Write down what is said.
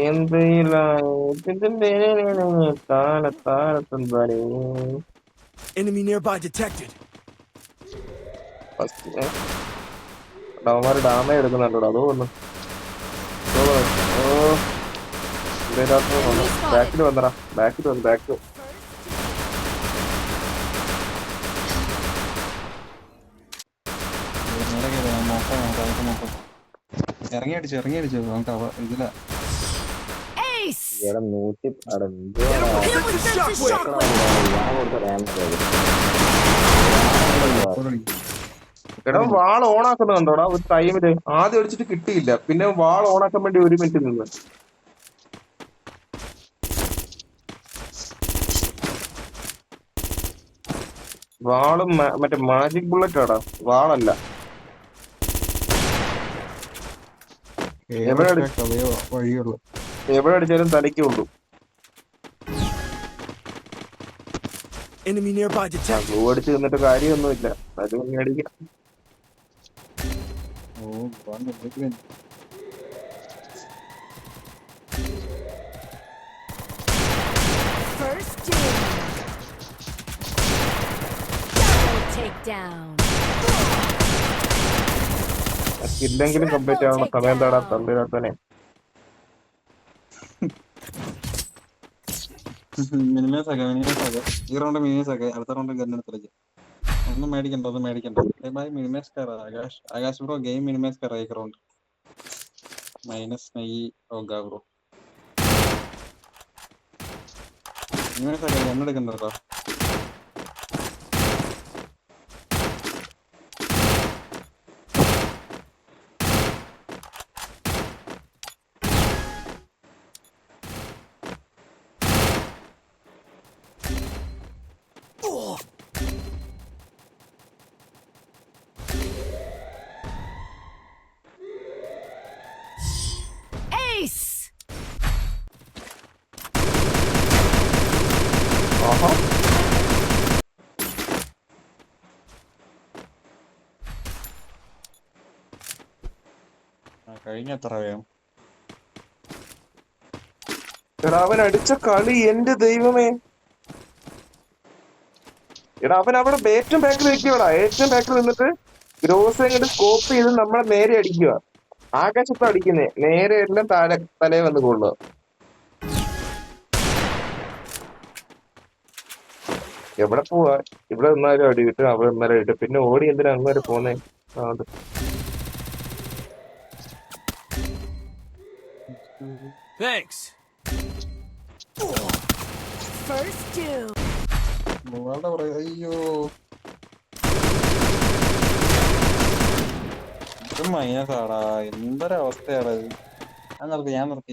എന്തെല്ലാം താഴത്തെന്താണേ Enemy nearby detected. First അവന്മാര് damage എടുക്കുന്നുണ്ടോ അതോ ഒന്ന് ഓ Enemy spotted. ബാക്കിൽ വന്നടാ ബാക്കിൽ വന്ന് ബാക്ക് ഇറങ്ങി അടിച്ചു നമുക്ക് ഇതില Ace. ഇവിടെ 100 അവിടെ എന്തുവാടാ Hit with sense of shockwave. ഞാൻ കൊടുത്ത ഡാമേജ് എടാ വാൾ ഓണാക്കുന്നുണ്ടോടാ ഒരു ടൈമില് ആദ്യം അടിച്ചിട്ട് കിട്ടിയില്ല പിന്നെ വാൾ ഓണാക്കാൻ വേണ്ടി 1 മിനിറ്റ് നിന്ന് വാളും മറ്റേ മാജിക് ബുള്ളറ്റ് ആടാ വാളല്ല വഴിയുള്ളു എവിടെ അടിച്ചാലും തലയ്ക്ക് കൊണ്ടു Enemy nearby detected. ഗ്ലൂ അടിച്ച് നിന്നിട്ട് കാര്യമൊന്നുമില്ല അത് അടിക്കാം First doom. Double takedown. ഇല്ലെങ്കിലും കംപ്ലീറ്റ് ആവുന്ന സമയം താടാ തള്ളിടാത്തനെ മിനിമേസ് ആക്കാം ഈ റൗണ്ട് മിനിമേസ് ആക്കാം അടുത്ത റൗണ്ട് ഗണ്ണെടുത്തിലേക്ക് ഒന്നും മേടിക്കണ്ട മിനിമേസ് കയറാ ആകാശ് ബ്രോ ഗെയിം മിനിമേസ് കയറാ ഈ റൗണ്ട് മൈനസ് നൈ ഓഗാ ബ്രോ മിനിമേസ് ആക്കാം ഗണ്ണെടുക്കണ്ടോ Ace. ആഹാ കഴിഞ്ഞ എത്ര വേഗം എടാ അവൻ അടിച്ച കളി എന്റെ ദൈവമേ എടാ അവൻ അവിടെ ഏറ്റവും ബാക്കിൽ നിൽക്കുവാടാ ഏറ്റവും ബാക്കിൽ നിന്നിട്ട് ഗ്രോസ് അങ്ങോട്ട് സ്കോപ്പ് ചെയ്ത് നമ്മളെ നേരെ അടിക്കുക ആകാശത്ത് അടിക്കുന്നേ നേരെ എല്ലാം തലേ വന്ന് കൊള്ളുക എവിടെ പോവാ ഇവിടെ നിന്നാലും അടി കിട്ടും അവിടെ നിന്നാലും അടി കിട്ടും പിന്നെ ഓടി എന്തിനാ അങ്ങ് വരെ പോന്നേ അത് Thanks. First doom. അയ്യോ ഇത് മൈനസ് ആടാ എന്തൊരവസ്ഥയാടാ ഞാൻ നിർത്തി